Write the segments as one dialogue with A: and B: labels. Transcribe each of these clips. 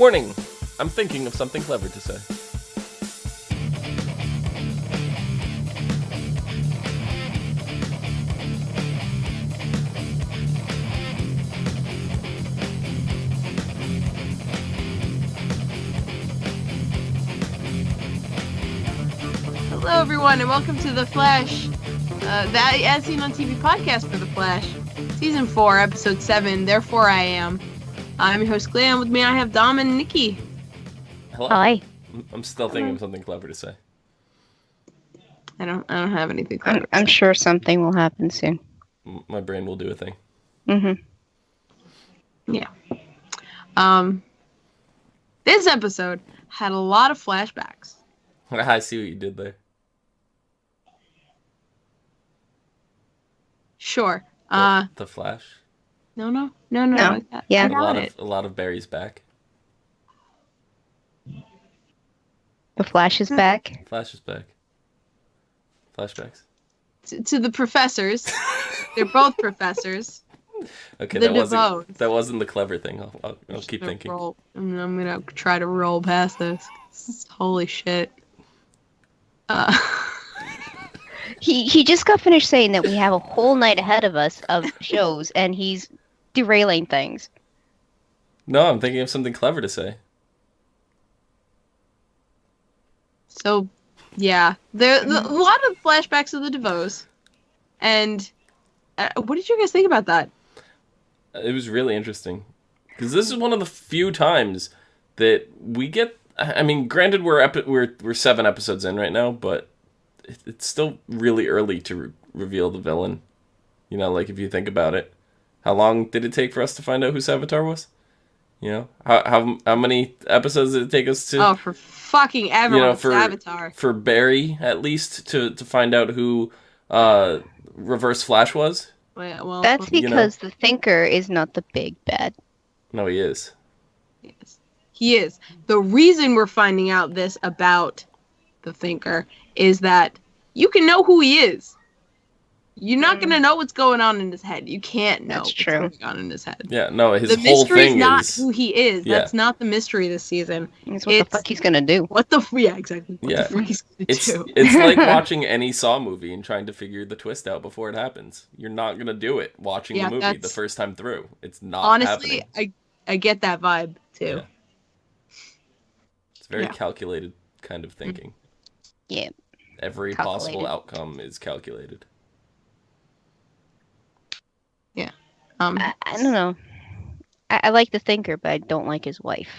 A: Warning! I'm thinking of something clever to say.
B: Hello, everyone, and welcome to The Flash, the As Seen on TV podcast for The Flash, Season 4, Episode 7, Therefore I Am. I'm your host, Glenn. With me, I have Dom and Nikki.
A: Hello?
C: Hi.
A: I'm still thinking of something clever to say.
B: I don't have anything clever.
C: I'm sure something will happen soon.
A: My brain will do a thing.
C: Mm-hmm.
B: Yeah. This episode had a lot of flashbacks.
A: I see what you did there.
B: Sure.
A: The Flash?
B: No.
C: Yeah.
A: A lot of Barry's back.
C: The Flash is back.
A: Flash is back. Flashbacks.
B: To the professors. They're both professors.
A: Okay,
B: The
A: that wasn't the clever thing. I'll keep thinking.
B: I'm gonna try to roll past this. Holy shit.
C: He just got finished saying that we have a whole night ahead of us of shows, and he's derailing things.
A: No, I'm thinking of something clever to say.
B: So, yeah, there's a lot of flashbacks of the DeVoes, and what did you guys think about that?
A: It was really interesting because this is one of the few times that we get. I mean, granted, we're 7 episodes in right now, but it's still really early to reveal the villain. You know, like if you think about it, how long did it take for us to find out who S.T.A.R was? You know, how many episodes did it take us to?
B: Oh, for fucking everyone, S.T.A.R.
A: For Barry at least to find out who Reverse Flash was.
B: Well,
C: That's because the Thinker is not the big bad.
A: No, he is.
B: Yes. He is. The reason we're finding out this about the Thinker is that you can know who he is. You're not going to know what's going on in his head. You can't know what's going on in his head.
A: Yeah, no, his
B: the
A: whole
B: mystery
A: thing
B: is not
A: is
B: who he is.
A: Yeah.
B: That's not the mystery this season.
C: It's what the fuck he's gonna do.
B: Yeah, exactly. What the fuck he's gonna do.
A: It's like watching any Saw movie and trying to figure the twist out before it happens. You're not going to do it watching the movie the first time through. It's not happening.
B: Honestly, I get that vibe, too.
A: Yeah. It's very calculated kind of thinking.
C: Yeah.
A: Every possible outcome is calculated.
B: Yeah.
C: I don't know. I like the Thinker, but I don't like his wife.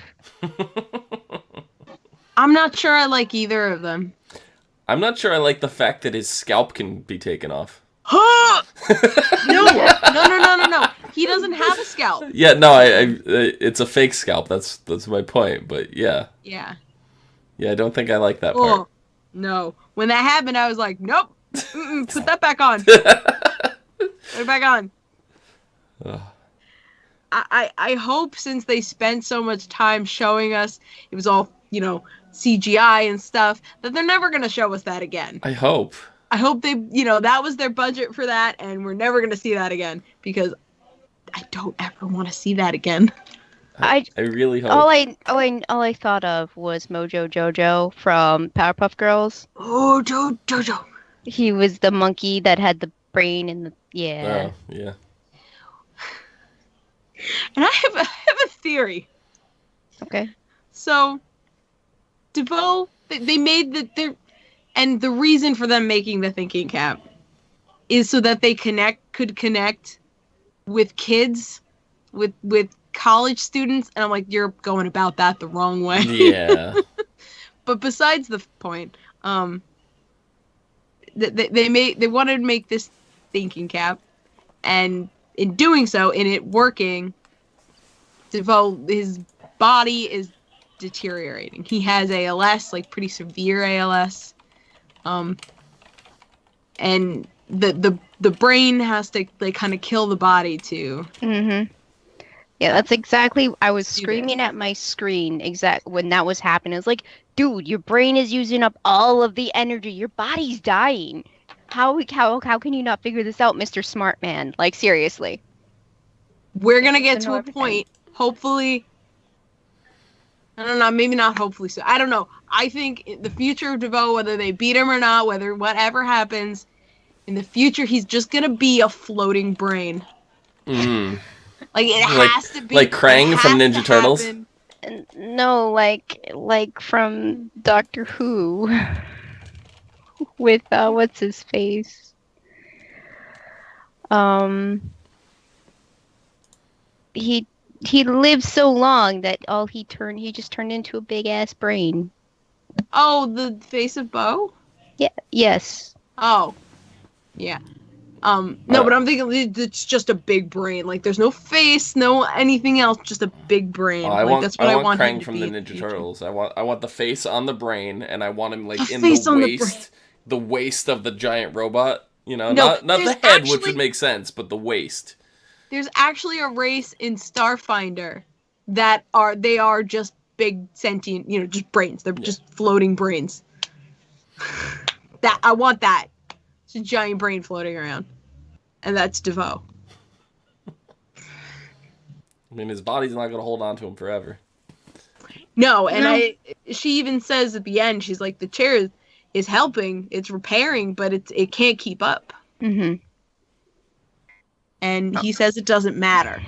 B: I'm not sure I like either of them.
A: I'm not sure I like the fact that his scalp can be taken off.
B: No. He doesn't have a scalp.
A: Yeah, no, it's a fake scalp. That's my point. But yeah.
B: Yeah.
A: Yeah, I don't think I like that part.
B: No. When that happened, I was like, nope. Put that back on. Put it back on. I hope since they spent so much time showing us it was all, CGI and stuff, that they're never going to show us that again.
A: I hope
B: they, that was their budget for that, and we're never going to see that again, because I don't ever want to see that again.
A: I really hope.
C: All I thought of was Mojo Jojo from Powerpuff Girls.
B: Oh, Jojo.
C: He was the monkey that had the brain and the
A: Oh, yeah.
B: And I have a theory.
C: Okay.
B: So, DeVoe, they made and the reason for them making the thinking cap is so that they could connect with kids, with college students, and I'm like, you're going about that the wrong way.
A: Yeah.
B: But besides the point, they wanted to make this thinking cap, and in doing so, in it working, DeVoe, his body is deteriorating. He has ALS, like pretty severe ALS, and the brain has to kind of kill the body too.
C: Mm-hmm. Yeah, that's exactly. I was screaming at my screen when that was happening. It's like, dude, your brain is using up all of the energy. Your body's dying. How can you not figure this out, Mr. Smart Man? Like, seriously.
B: We're gonna get to a point, hopefully, I don't know, maybe not hopefully so. I don't know. I think the future of DeVoe, whether they beat him or not, whether whatever happens, in the future he's just gonna be a floating brain.
A: Mm.
B: Like it
A: Like
B: has to be
A: like Krang
B: it
A: from
B: has
A: Ninja
B: to
A: Turtles.
B: happen.
C: No, like from Doctor Who with what's his face? He lived so long that he just turned into a big ass brain.
B: Oh, the face of Bo?
C: Yeah, yes.
B: Oh. Yeah. No, but I'm thinking it's just a big brain. Like there's no face, no anything else, just a big brain.
A: I
B: like
A: want
B: that's what I want him
A: Krang
B: to
A: from
B: be
A: the
B: in
A: Ninja
B: future.
A: Turtles. I want the face on the brain, and I want him like
B: The
A: in
B: face
A: the
B: on the
A: waist, the waist of the giant robot. You know,
B: No,
A: not the
B: there's
A: head, which
B: actually-
A: would make sense, but the waist.
B: There's actually a race in Starfinder that are just big sentient, just brains. They're just floating brains. That I want that. It's a giant brain floating around. And that's DeVoe.
A: I mean, his body's not gonna hold on to him forever.
B: No, and
C: No.
B: she even says at the end, she's like, the chair is helping, it's repairing, but it can't keep up.
C: Mm-hmm.
B: And he says it doesn't matter.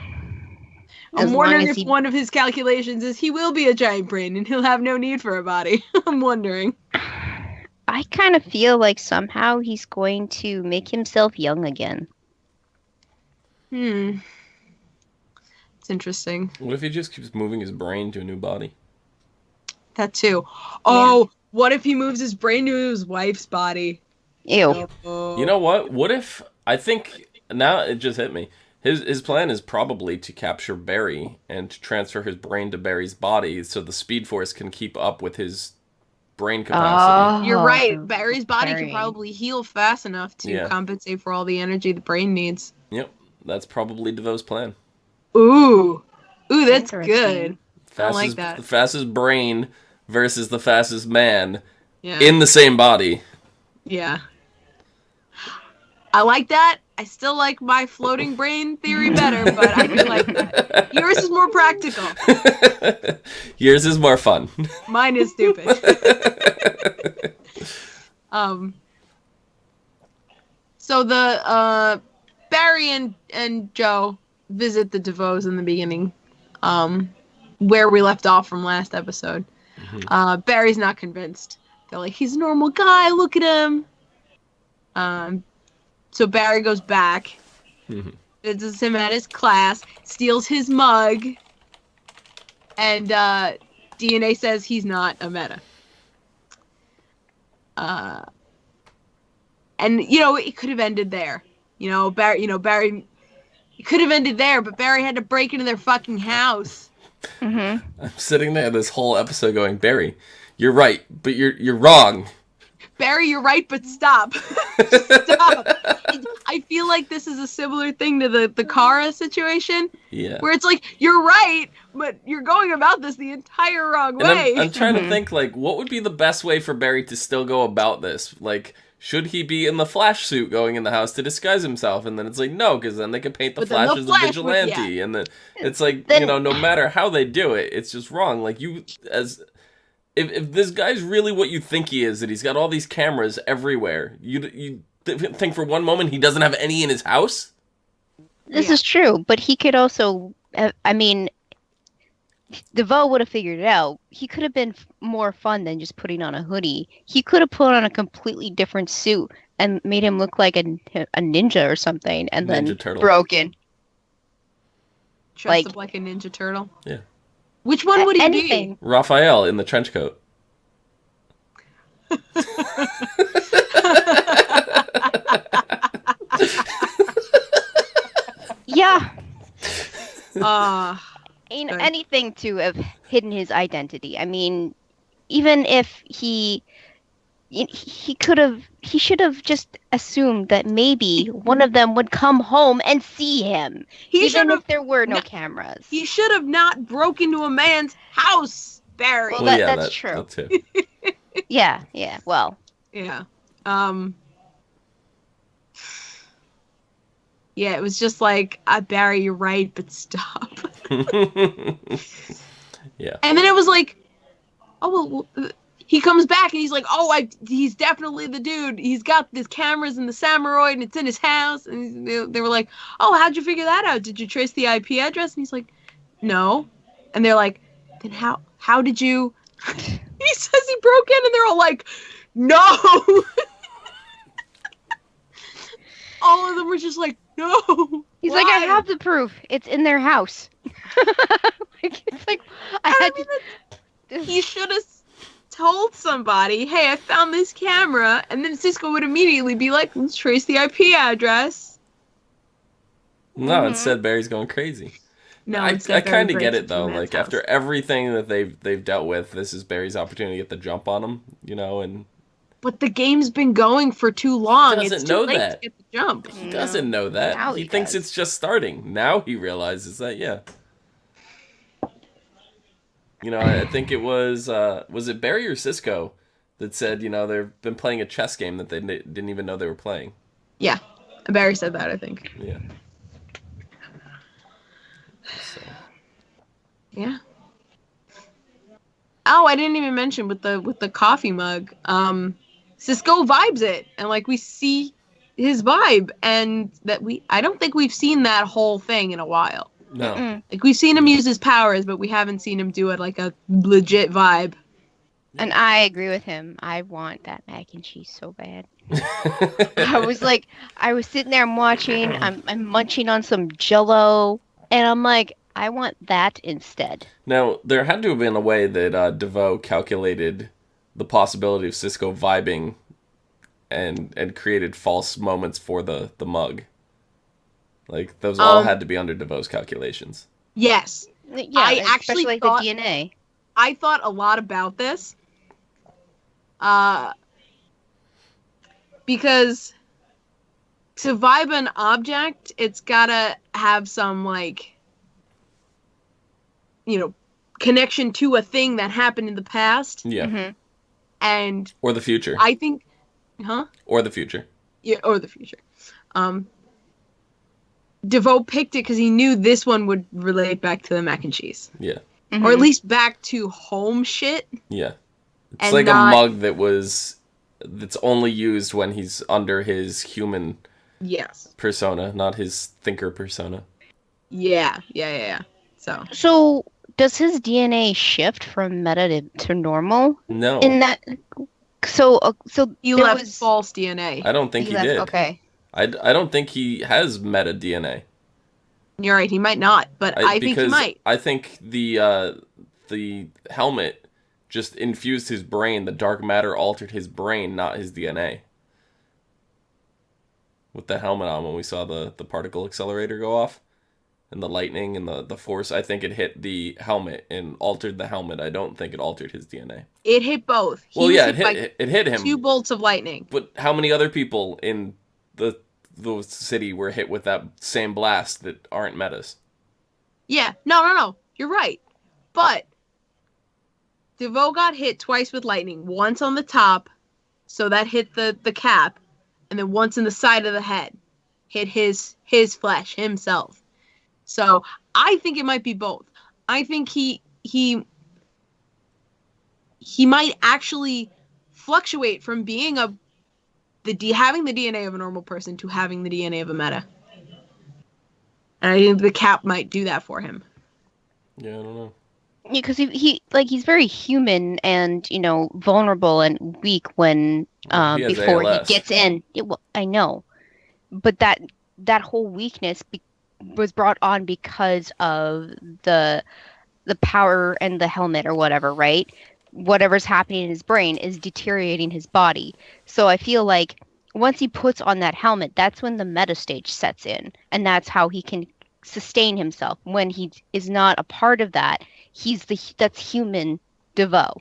C: As
B: I'm
C: long
B: wondering
C: as
B: if
C: he-
B: one of his calculations is he will be a giant brain and he'll have no need for a body. I'm wondering.
C: I kind of feel like somehow he's going to make himself young again.
B: It's interesting.
A: What if he just keeps moving his brain to a new body?
B: That too. Oh, what if he moves his brain to his wife's body?
C: Ew.
B: Oh.
A: You know what? What if I think now it just hit me. His plan is probably to capture Barry and to transfer his brain to Barry's body so the Speed Force can keep up with his brain capacity.
B: You're
C: Oh,
B: right. Barry's body
C: Barry.
B: can probably heal fast enough to compensate for all the energy the brain needs.
A: Yep, that's probably DeVoe's plan.
B: Ooh, that's
C: Interesting.
B: good. I like
A: Fastest,
B: that.
A: the fastest brain versus the fastest man
B: Yeah.
A: in the same body.
B: Yeah. I like that. I still like my floating brain theory better, but I do like that. Yours is more practical.
A: Yours is more fun.
B: Mine is stupid. So the Barry and Joe visit the DeVoes in the beginning, where we left off from last episode. Barry's not convinced. They're like, he's a normal guy. Look at him. So Barry goes back, visits him at his class, steals his mug, and DNA says he's not a meta. And it could have ended there. Barry. It could have ended there, but Barry had to break into their fucking house.
A: I'm sitting there this whole episode going, Barry, you're right, but you're wrong.
B: Barry, you're right, but stop. Stop. I feel like this is a similar thing to the Kara situation.
A: Yeah.
B: Where it's like, you're right, but you're going about this the entire wrong way.
A: And I'm trying to think, like, what would be the best way for Barry to still go about this? Like, should he be in the Flash suit going in the house to disguise himself? And then it's like, no, because then they could paint the
B: But then
A: Flash
B: the
A: as
B: Flash
A: a
B: would-
A: vigilante.
B: yeah.
A: And then it's like,
C: Then-
A: no matter how they do it, it's just wrong. Like, if this guy's really what you think he is, that he's got all these cameras everywhere, you think for one moment he doesn't have any in his house?
C: This is true, but he could also, DeVoe would have figured it out. He could have been more fun than just putting on a hoodie. He could have put on a completely different suit and made him look like a ninja or something, and then
A: Ninja Turtle.
C: broken.
B: Dressed up like a Ninja Turtle.
A: Yeah.
B: Which one would he
C: Anything.
A: Raphael in the trench coat.
C: Yeah.
B: be?
C: Anything to have hidden his identity. I mean, even if he should have just assumed that maybe one of them would come home and see him, even if there were no cameras.
B: He should have not broke into a man's house, Barry.
C: Well, that's true.
A: That too.
C: Yeah. Well,
B: Yeah. Yeah, it was just like, Barry, you're right, but stop.
A: Yeah.
B: And then it was like, oh, well, he comes back and he's like, oh, he's definitely the dude. He's got these cameras and the Samuroid and it's in his house. And they were like, oh, how'd you figure that out? Did you trace the IP address? And he's like, no. And they're like, then how did you? He says he broke in and they're all like, no. All of them were just like, no.
C: He's
B: why?
C: like, I have the proof. It's in their house. It's like,
B: He should have told somebody, hey, I found this camera, and then Cisco would immediately be like, let's trace the IP address.
A: No, instead Barry's going crazy.
B: No,
A: I kind of get it though.
B: Man's
A: Like
B: house.
A: after everything that they've dealt with, this is Barry's opportunity to get the jump on him, you know. And
B: But the game's been going for too long.
A: He doesn't
B: It's too
A: know
B: late
A: that.
B: to get the jump.
A: he doesn't know that.
C: Now
A: He
C: he
A: thinks
C: does.
A: it's just starting. Now he realizes that, yeah. You know, I think it was it Barry or Cisco that said, you know, they've been playing a chess game that they didn't even know they were playing.
B: Yeah, Barry said that, I think.
A: Yeah. So.
B: Yeah. Oh, I didn't even mention with the coffee mug. Cisco vibes it, and like we see his vibe, and I don't think we've seen that whole thing in a while.
A: No.
B: Like we've seen him use his powers, but we haven't seen him do it like a legit vibe.
C: And I agree with him. I want that mac and cheese so bad. I was sitting there, I'm watching, I'm munching on some Jell-O, and I'm like, I want that instead.
A: Now, there had to have been a way that DeVoe calculated the possibility of Cisco vibing and created false moments for the mug. Like, those all had to be under DeVoe's calculations.
B: Yes.
C: Yeah,
B: I actually
C: especially
B: thought-
C: the DNA.
B: I thought a lot about this. Because to vibe an object, it's gotta have some, like, you know, connection to a thing that happened in the past.
A: Yeah.
C: Mm-hmm.
B: And
A: Or the future.
B: I think, huh?
A: Or the future.
B: Yeah, or the future. DeVoe picked it because he knew this one would relate back to the mac and cheese.
A: Yeah.
C: Mm-hmm.
B: Or at least back to home shit.
A: Yeah. It's
B: And
A: like
B: not-
A: a mug that's only used when he's under his human
B: Yes.
A: persona, not his thinker persona.
B: Yeah.
C: So, does his DNA shift from meta to normal?
A: No.
C: In that, so
B: He
C: there
B: left
C: was-
B: false DNA.
A: I don't think he
C: left-
A: did.
C: Okay.
A: I don't think he has meta DNA.
B: You're right, he might not, but I think he
A: because
B: might.
A: I think the helmet just infused his brain. The dark matter altered his brain, not his DNA. With the helmet on, when we saw the particle accelerator go off, and the lightning and the force, I think it hit the helmet and altered the helmet. I don't think it altered his DNA.
B: It hit both. He
A: Well,
B: was
A: yeah,
B: hit
A: it hit him.
B: 2 bolts of lightning.
A: But how many other people in the city were hit with that same blast that aren't metas?
B: Yeah, no. You're right. But DeVoe got hit twice with lightning. Once on the top, so that hit the cap, and then once in the side of the head. Hit his flesh, himself. So I think it might be both. I think he might actually fluctuate from being having the DNA of a normal person to having the DNA of a meta. And I think the cap might do that for him.
A: Yeah, I don't know.
C: Because he's very human and vulnerable and weak when
A: He has
C: before
A: ALS.
C: he gets in. I know, but that whole weakness was brought on because of the power and the helmet or whatever, right? Whatever's happening in his brain is deteriorating his body. So I feel like once he puts on that helmet, that's when the meta stage sets in, and that's how he can sustain himself. When he is not a part of that, that's human DeVoe,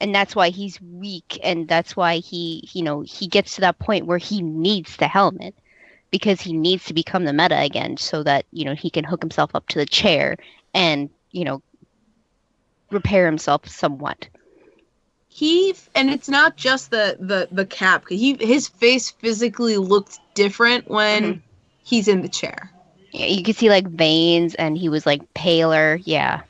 C: and that's why he's weak, and that's why he gets to that point where he needs the helmet, because he needs to become the meta again, so that he can hook himself up to the chair and repair himself somewhat.
B: And it's not just the cap. His face physically looked different when he's in the chair.
C: Yeah, you could see like veins, and he was like paler. Yeah.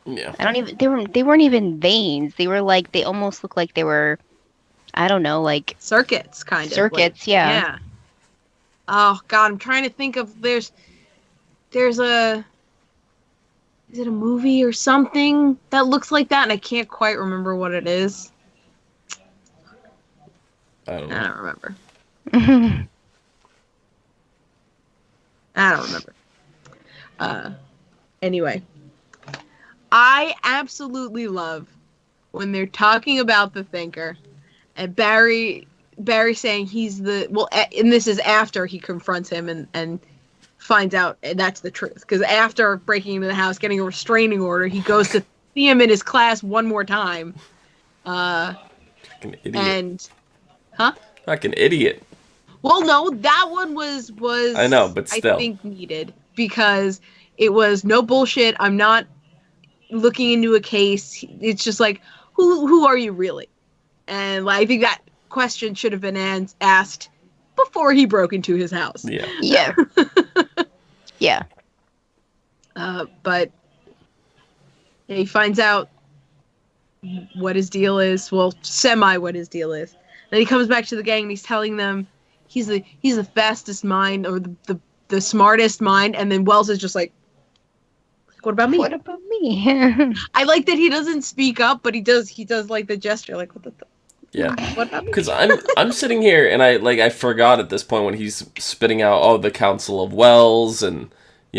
A: Yeah.
C: I don't even. They weren't even veins. They were like they almost looked like they were. I don't know, like
B: Circuits, kind of.
C: circuits.
B: Like, yeah. Oh God, I'm trying to think of. There's a. Is it a movie or something that looks like that? And I can't quite remember what it is.
A: I don't
B: I
A: know.
B: don't remember.
C: Yeah.
B: I don't remember. Anyway, I absolutely love when they're talking about the thinker, and Barry saying he's the and this is after he confronts him and finds out that's the truth. Because after breaking into the house, getting a restraining order, he goes to see him in his class one more time.
A: Fucking idiot.
B: And
A: Fucking idiot.
B: well, no, that one was
A: I know, but still.
B: I think needed because it was no bullshit. I'm not looking into a case. It's just like who are you really? And I think that question should have been asked before he broke into his house.
A: Yeah.
C: Yeah. Yeah.
B: But he finds out what his deal is. Well, semi what his deal is. Then he comes back to the gang and he's telling them he's the fastest mind or the smartest mind. And then Wells is just like, what about me?
C: What about me?
B: I like that he doesn't speak up, but he does like the gesture, like what the.
A: Yeah.
B: What about me?
A: Because I'm sitting here and I forgot at this point when he's spitting out the Council of Wells and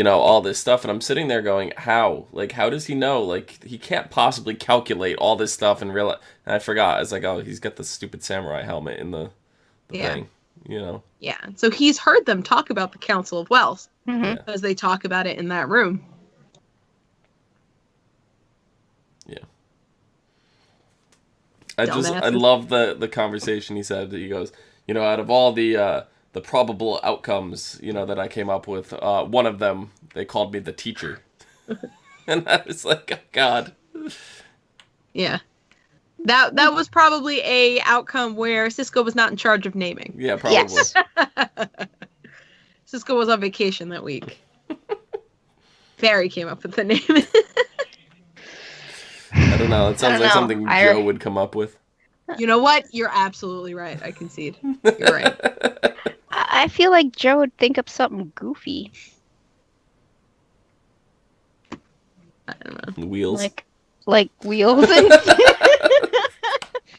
A: all this stuff, and I'm sitting there going, how does he know? Like, he can't possibly calculate all this stuff and realize. And I forgot. I was like, oh, he's got the stupid samurai helmet in the thing,
B: Yeah. So he's heard them talk about the Council of Wells
C: Mhm.
B: as they talk about it in that room.
A: Yeah. I
B: Dumbasses.
A: love the conversation he said. He goes, out of all the probable outcomes, that I came up with, one of them, they called me the teacher. And I was like, oh, God.
B: Yeah. That was probably a outcome where Cisco was not in charge of naming.
A: Yeah, probably.
C: Yes.
B: Cisco was on vacation that week. Barry came up with the name.
A: I don't know. It sounds like
C: know.
A: something Joe would come up with.
B: You know what? You're absolutely right. I concede. You're right.
C: I feel like Joe would think up something goofy.
B: I don't know.
A: Wheels.
C: Like wheels and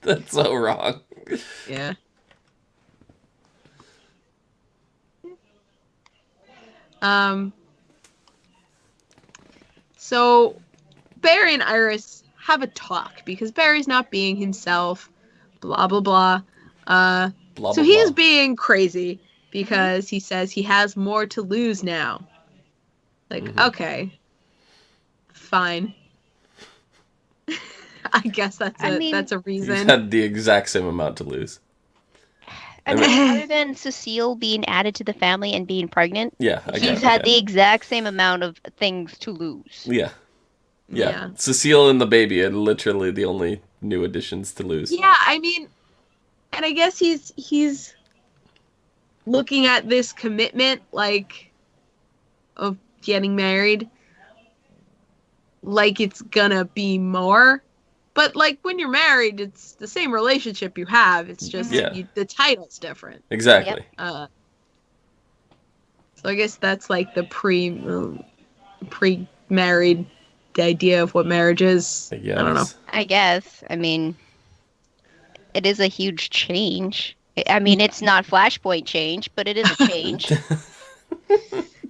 A: That's so wrong.
B: Yeah. So Barry and Iris have a talk because Barry's not being himself. Blah blah blah.
A: Blah,
B: So
A: blah,
B: he is
A: blah.
B: being crazy because he says he has more to lose now. Like, okay, fine. I guess that's a
A: He's
B: reason.
A: had the exact same amount to lose.
C: I mean, other than Cecile being added to the family and being pregnant,
A: Yeah, I
C: he's
A: guess.
C: had the exact same amount of things to lose.
A: Yeah. Yeah.
B: Yeah.
A: Cecile and the baby are literally the only new additions to lose.
B: Yeah, I mean, and I guess he's looking at this commitment, like, of getting married, like it's gonna be more. But, like, when you're married, it's the same relationship you have. It's just
A: Yeah.
B: the title's different.
A: Exactly.
B: So I guess that's, like, the pre-married idea of what marriage is.
A: I guess.
B: I don't know.
C: I guess. I mean, it is a huge change. I mean, it's not Flashpoint change, but it is a change.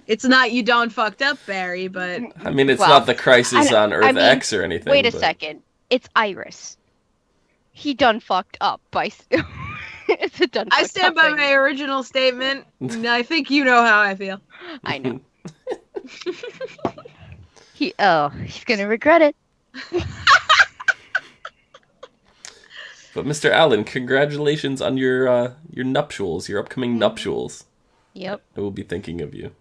B: It's not you done fucked up, Barry, but
A: I mean, it's
C: Well,
A: not the Crisis on Earth
C: I mean,
A: X or anything.
C: Wait a
A: but-
C: second. It's Iris. He done fucked up by. It's a done.
B: I
C: fucked
B: stand
C: up
B: by
C: thing.
B: my original statement. I think you know how I feel.
C: I know. He's gonna regret it.
A: But Mr. Allen, congratulations on your nuptials, your upcoming nuptials.
C: Yep.
A: I will be thinking of you.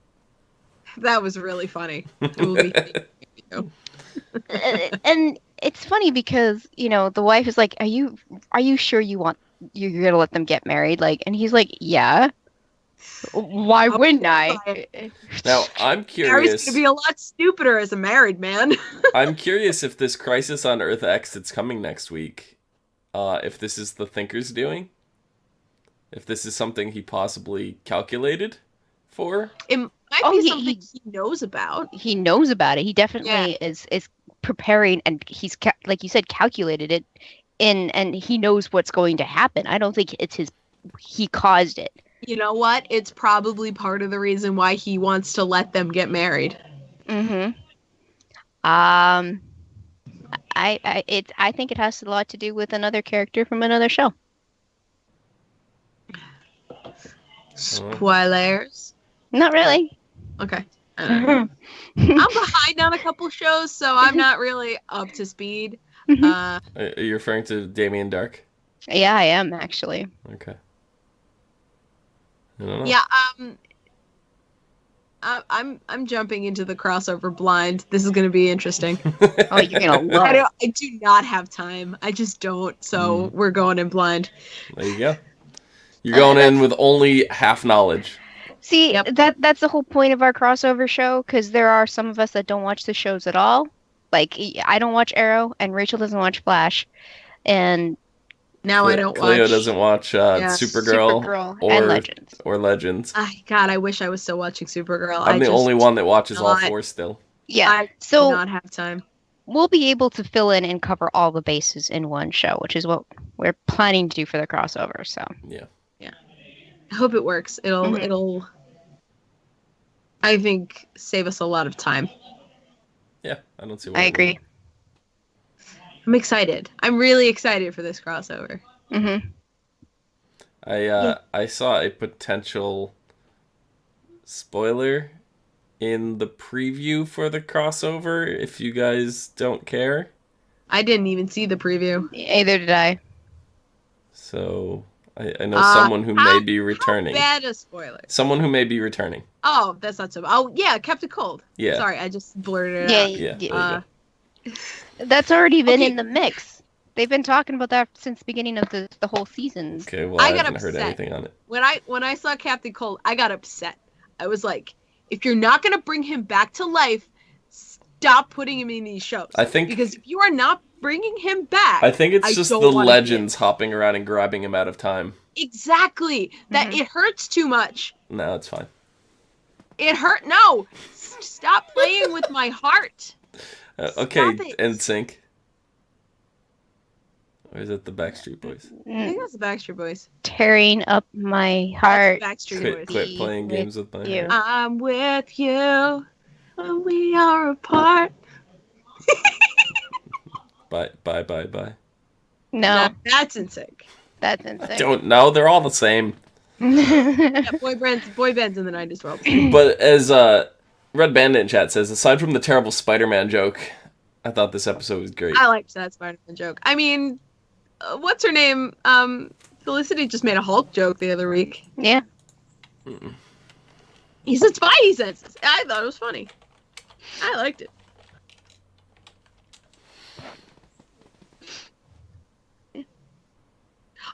B: That was really funny. It will be thinking of you.
C: And it's funny because the wife is like, "Are you sure you're gonna let them get married?" Like, and he's like, "Yeah." Why wouldn't I?
A: Now, I'm
B: Harry's
A: curious.
B: gonna be a lot stupider as a married man.
A: I'm curious if this Crisis on Earth X that's coming next week, if this is the Thinker's doing, if this is something he possibly calculated for.
B: It might
C: Oh,
B: be
C: he-
B: something he knows about.
C: He knows about it. He definitely is preparing, and he's like you said, calculated it, and he knows what's going to happen. I don't think it's he caused it.
B: You know what? It's probably part of the reason why he wants to let them get married.
C: Mm-hmm. I think it has a lot to do with another character from another show.
B: Spoilers.
C: Not really.
B: Okay. I'm behind on a couple shows, so I'm not really up to speed.
A: Are you referring to Damien Dark?
C: Yeah, I am actually.
A: Okay. I don't know.
B: Yeah, I'm jumping into the crossover blind. This is gonna be interesting.
C: Oh, you're gonna love it.
B: I do not have time. I just don't. So we're going in blind.
A: There you go. You're going in with only half knowledge.
C: See,
B: Yep.
C: that's the whole point of our crossover show, because there are some of us that don't watch the shows at all. Like, I don't watch Arrow, and Rachel doesn't watch Flash, and
B: Now I don't
A: Cleo
B: watch.
A: doesn't watch
C: Supergirl
A: or
C: and Legends.
A: Or Legends.
B: God, I wish I was still watching Supergirl.
A: I'm the only one that watches all
B: not-
A: four still.
C: Yeah,
B: I do
C: so
B: not have time.
C: we'll be able to fill in and cover all the bases in one show, which is what we're planning to do for the crossover. So
A: Yeah.
B: I hope it works. It'll I think save us a lot of time.
A: Yeah, I don't see why.
C: I
A: it
C: agree.
B: I'm excited. I'm really excited for this crossover.
C: Mm-hmm.
A: I saw a potential spoiler in the preview for the crossover. If you guys don't care,
B: I didn't even see the preview.
C: Either did I.
A: so I know someone who may be returning.
B: How bad a spoiler.
A: Someone who may be returning.
B: Oh, that's not so bad. Oh, yeah, Captain Cold.
A: Yeah.
B: Sorry, I just blurted it
C: Yeah,
B: out.
A: Yeah.
C: yeah.
A: There you go.
C: That's already been
B: Okay.
C: in the mix. They've been talking about that since the beginning of the whole season.
A: Okay. Well,
B: I
A: I
B: got
A: haven't heard
B: upset.
A: anything on it.
B: When I saw Captain Cold, I got upset. I was like, if you're not gonna bring him back to life, stop putting him in these shows.
A: I think
B: Because if you are not bringing him back,
A: I think it's
B: I
A: just
B: don't
A: the
B: wanna see
A: legends hopping around and grabbing him out of time.
B: exactly that
C: Mhm.
B: it hurts too much.
A: No, it's fine.
B: It hurt. No, stop playing with my heart.
A: Okay,
B: Stop it.
A: NSYNC. Or is it the Backstreet Boys?
B: I think that's the Backstreet Boys.
C: Tearing up my heart.
B: That's the Backstreet
A: Quit,
B: Boys.
A: quit playing
C: with
A: games with my
C: you.
A: heart.
B: I'm with you when we are apart.
A: Bye, bye, bye, bye.
C: No,
B: That's in sync.
C: that's
A: I
C: insane.
A: don't know. They're all the same.
B: Yeah, boy bands in the 90s world.
A: But as Red Bandit in chat says, aside from the terrible Spider-Man joke, I thought this episode was great.
B: I liked that Spider-Man joke. I mean, what's her name? Felicity just made a Hulk joke the other week.
C: Yeah.
B: He said Spidey senses. I thought it was funny. I liked it.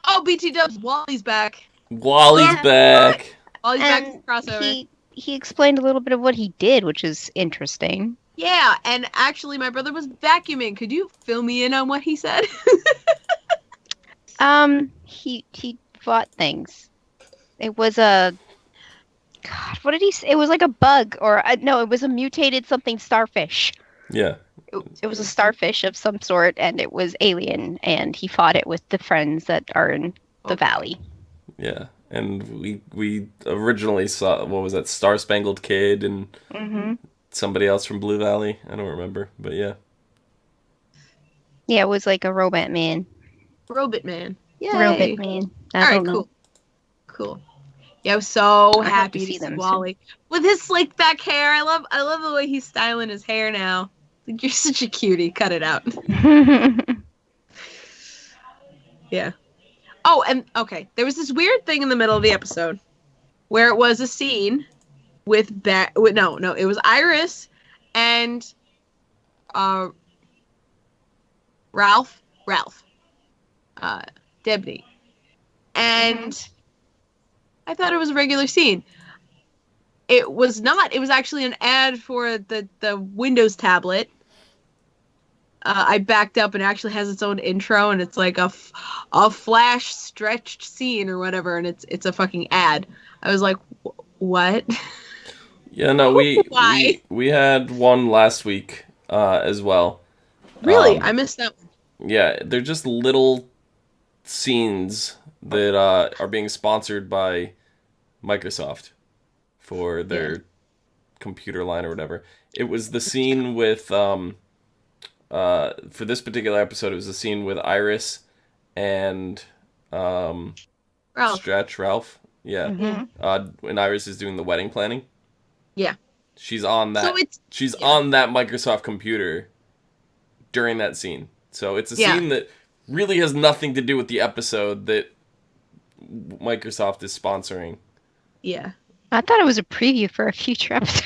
B: Oh, BT Dubs, Wally's back.
A: Wally's
C: Yeah.
A: back.
B: Wally's back to
C: And
B: the crossover.
C: he explained a little bit of what he did, which is interesting.
B: Yeah, and actually, my brother was vacuuming. Could you fill me in on what he said?
C: He fought things. It was a God. What did he say? It was like a bug, or no, it was a mutated something starfish.
A: Yeah.
C: It was a starfish of some sort, and it was alien, and he fought it with the friends that are in the valley.
A: Yeah. And we originally saw, what was that, Star Spangled Kid and
C: Mm-hmm.
A: somebody else from Blue Valley. I don't remember, but yeah.
C: Yeah, it was like a robot man.
B: Robot Man. Yay.
C: Robot man. I
B: All right,
C: don't know.
B: cool. Cool. Yeah, I was so
C: I have
B: happy
C: to
B: to
C: see
B: see
C: them
B: Wally with his slick back hair. I love the way he's styling his hair now. Like, you're such a cutie. Cut it out. Yeah. Oh, and okay, there was this weird thing in the middle of the episode where it was a scene with it was Iris and Ralph, Debney, and I thought it was a regular scene. It was not. It was actually an ad for the Windows tablet. I backed up and it actually has its own intro, and it's like a flash stretched scene or whatever, and it's a fucking ad. I was like, what?
A: Yeah, no,
B: Why?
A: we had one last week as well.
B: Really? I missed that one.
A: Yeah, they're just little scenes that are being sponsored by Microsoft for their computer line or whatever. It was the scene with for this particular episode, it was a scene with Iris and
B: Ralph.
A: Stretch Ralph. Yeah.
C: Mm-hmm.
A: When Iris is doing the wedding planning.
B: Yeah.
A: She's on that.
B: So
A: she's on that Microsoft computer during that scene. So it's a scene that really has nothing to do with the episode that Microsoft is sponsoring.
B: Yeah.
C: I thought it was a preview for a future episode.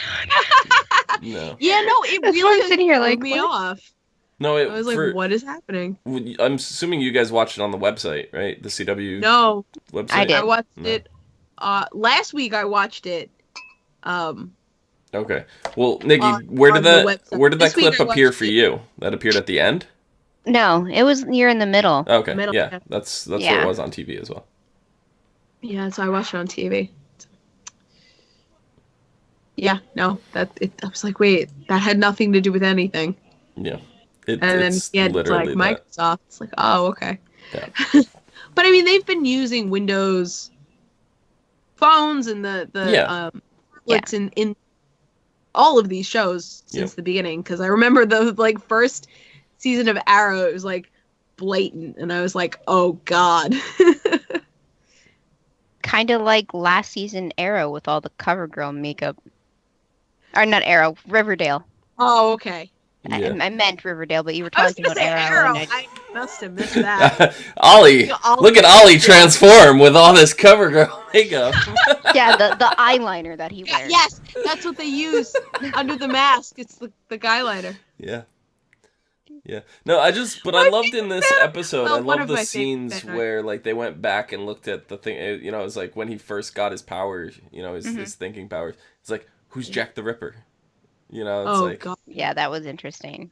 A: No.
B: Yeah, no, it
C: That's why
B: really
C: I'm sitting here
B: threw
C: like,
B: me
C: what?
B: off.
A: No,
B: I was like, what is happening?
A: I'm assuming you guys watched it on the website, right? The CW
B: No.
A: website?
C: I did.
B: I watched it last week. I watched it.
A: Okay. Well, Nikki,
B: on
A: where did
B: the
A: that
B: website. This week
A: clip
B: I
A: appear
B: watched
A: for
B: it.
A: you? That appeared at the end?
C: No, it was near in the middle.
A: Okay.
B: Middle,
A: yeah.
B: yeah.
A: That's what
C: Yeah.
A: it was on TV as well.
B: Yeah, so I watched it on TV. Yeah, no, I was like, wait, that had nothing to do with anything.
A: Yeah.
B: And then
A: It's
B: it's like
A: literally that.
B: Microsoft. It's like, oh, okay.
A: Yeah.
B: But I mean, they've been using Windows phones and the tablets in all of these shows since the beginning. Because I remember the first season of Arrow, it was like blatant, and I was like, oh god.
C: Kind of like last season Arrow with all the CoverGirl makeup. Or not Arrow, Riverdale.
B: Oh, okay.
A: Yeah.
C: I meant Riverdale, but you were
B: I was
C: talking
B: gonna
C: about
B: say
C: Arrow.
B: Arrow.
C: And
B: I must have missed that.
A: Ollie! Look at Ollie transform with all this CoverGirl makeup.
C: yeah, the eyeliner that he
B: Yeah,
C: wears.
B: yes, that's what they use under the mask. It's the guyliner.
A: Yeah. Yeah. No, I loved in this episode,
B: Well,
A: I
B: one
A: love
B: of
A: the
B: my
A: scenes
B: favorite
A: where, like, they went back and looked at the thing, it was like when he first got his powers, his thinking powers. It's like, who's Jack the Ripper? It's
B: God.
C: Yeah, that was interesting.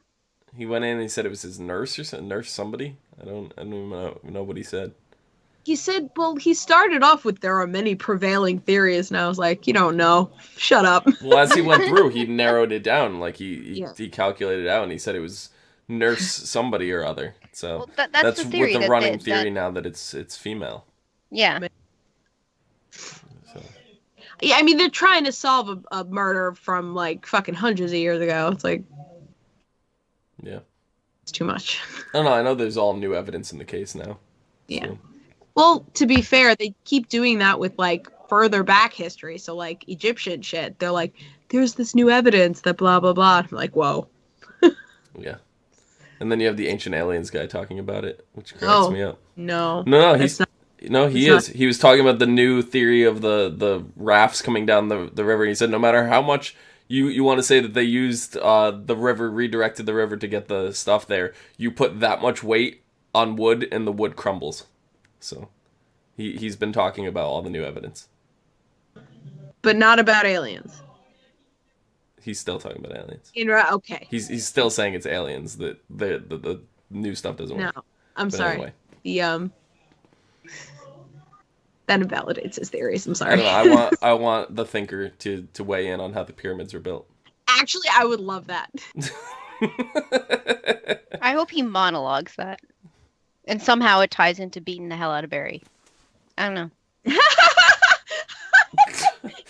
A: he went in and he said it was his nurse or something, nurse somebody. I don't even know what he said.
B: He said, well, he started off with there are many prevailing theories, and I was like, you don't know. Shut up.
A: Well, as he went through, he narrowed it down. Like, he calculated it out, and he said it was nurse somebody or other. So
C: Well, that's the theory.
A: with the
C: that
A: running
C: that-
A: theory now that it's female.
C: Yeah.
A: So.
B: Yeah, I mean, they're trying to solve a murder from, like, fucking hundreds of years ago. It's like,
A: Yeah.
B: it's too much.
A: I don't know. I know there's all new evidence in the case now.
B: Yeah.
A: So.
B: Well, to be fair, they keep doing that with, like, further back history. So, like, Egyptian shit. They're like, there's this new evidence that blah, blah, blah. I'm like, whoa.
A: Yeah. And then you have the ancient aliens guy talking about it, which cracks me up.
B: No.
A: No,
B: That's not-
A: he is. He was talking about the new theory of the rafts coming down the river. He said no matter how much you want to say that they used the river, redirected the river to get the stuff there, you put that much weight on wood and the wood crumbles. So he's been talking about all the new evidence.
B: But not about aliens.
A: He's still talking about aliens.
B: Okay.
A: He's still saying it's aliens, that the new stuff doesn't work.
B: No, I'm
A: But
B: sorry.
A: anyway.
B: That invalidates his theories. I'm
A: I
B: sorry.
A: don't know, I want the thinker to weigh in on how the pyramids were built.
B: Actually, I would love that.
C: I hope he monologues that. And somehow it ties into beating the hell out of Barry. I don't know.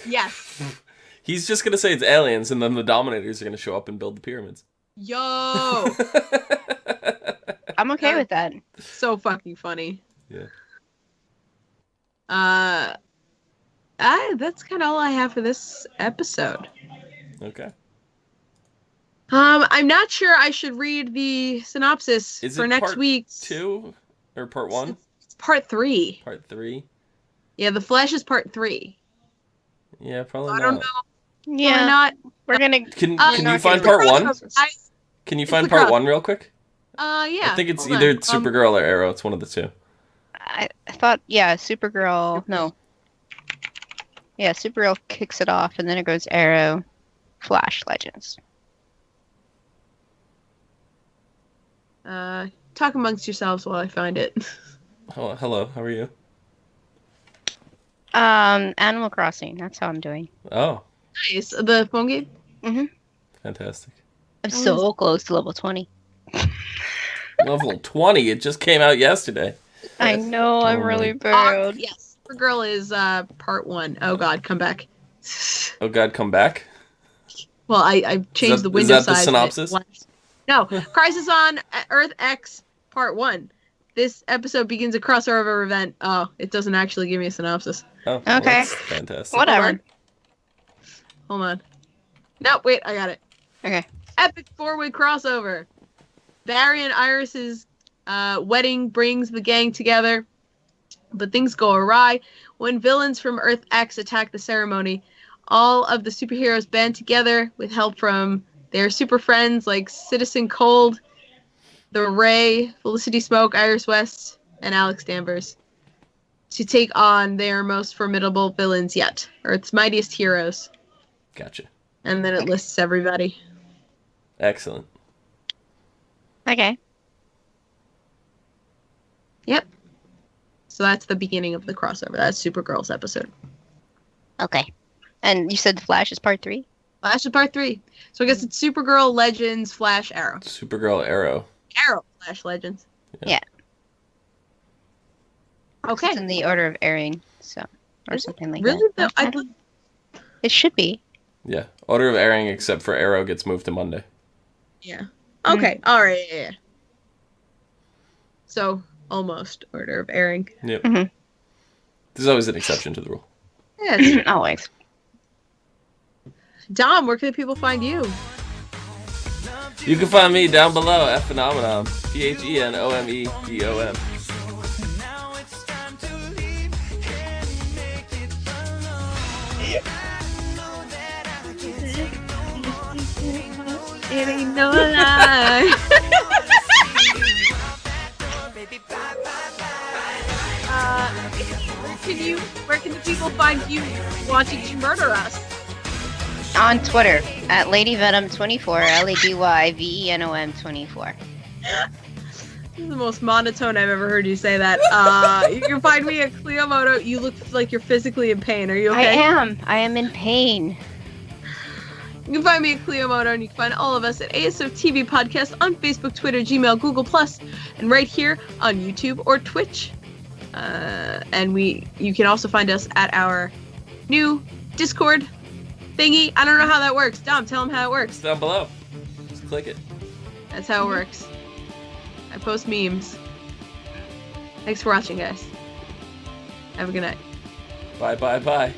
B: Yes.
A: He's just gonna say it's aliens, and then the Dominators are gonna show up and build the pyramids.
B: Yo.
C: I'm okay with that.
B: So fucking funny.
A: Yeah.
B: That's kind of all I have for this episode.
A: Okay.
B: I'm not sure I should read the synopsis
A: Is
B: for
A: it
B: next
A: part
B: week's.
A: 2 or part 1?
B: It's part 3.
A: Part 3?
B: Yeah, The Flash is part 3.
A: Yeah, probably
B: I
A: not.
B: don't know.
C: Yeah.
B: Why not?
C: We're gonna.
A: Can
C: not
A: you
C: gonna
A: find
C: read
A: part
C: the
A: 1?
C: synopsis.
A: Can you
B: It's
A: find
B: the
A: part
B: cross.
A: 1 real quick?
B: Yeah.
A: I think it's
B: hold
A: either
B: on.
A: Supergirl or Arrow. It's one of the two.
C: I thought, yeah, Supergirl. No. Yeah, Supergirl kicks it off, and then it goes Arrow, Flash, Legends.
B: Talk amongst yourselves while I find it.
A: Hello, how are you?
C: Animal Crossing. That's how I'm doing.
A: Oh,
B: Nice. The phone game?
C: Mhm.
A: fantastic.
C: I'm so close to level 20.
A: Level 20, it just came out yesterday.
C: I know. I'm really bad.
B: Yes. Supergirl is part 1. Oh god, come back.
A: Oh god, come back?
B: Well, I changed the
A: Is
B: window
A: that the
B: size.
A: synopsis?
B: No, Crisis on Earth X Part 1. This episode begins a crossover event. Oh, it doesn't actually give me a synopsis.
A: Oh, well,
C: Okay.
A: that's fantastic.
C: Whatever.
B: Hold on. No, wait, I got it.
C: Okay.
B: Epic 4-way crossover. Barry and Iris's wedding brings the gang together, but things go awry when villains from Earth X attack the ceremony. All of the superheroes band together with help from their super friends like Citizen Cold, The Ray, Felicity Smoke, Iris West, and Alex Danvers to take on their most formidable villains yet, Earth's mightiest heroes.
A: Gotcha.
B: And then it lists everybody.
A: Excellent.
C: Okay.
B: Yep. So that's the beginning of the crossover. That's Supergirl's episode.
C: Okay. And you said Flash is part 3?
B: Flash is part 3. So I guess it's Supergirl, Legends, Flash, Arrow.
A: Supergirl Arrow.
B: Arrow, Flash, Legends.
C: Yeah.
B: Okay.
C: It's in the order of airing, so or
B: Is it
C: something like
B: really?
C: that.
B: No,
C: I don't- It should be.
A: Yeah. Order of airing except for Arrow gets moved to Monday.
B: Yeah. Okay. All right. Yeah. So almost order of airing.
A: Yep.
C: Mhm.
A: There's always an exception to the rule.
B: Yeah. it's-
C: Always.
B: Dom, where can the people find you?
A: You can find me down below at Phenomenon. PHENOMEDOM.
B: It ain't no lie. Where can the people find you wanting to murder us?
C: On Twitter at LadyVenom24, LadyVenom24.
B: This is the most monotone I've ever heard you say that. You can find me at Clio Moto. You look like you're physically in pain. Are you okay?
C: I am in pain.
B: You can find me at Clio Moto, and you can find all of us at ASOTV Podcast on Facebook, Twitter, Gmail, Google+, and right here on YouTube or Twitch. And you can also find us at our new Discord thingy. I don't know how that works. Dom, tell them how it works.
A: It's down below. Just click it.
B: That's how it works. I post memes. Thanks for watching, guys. Have a good night.
A: Bye, bye, bye.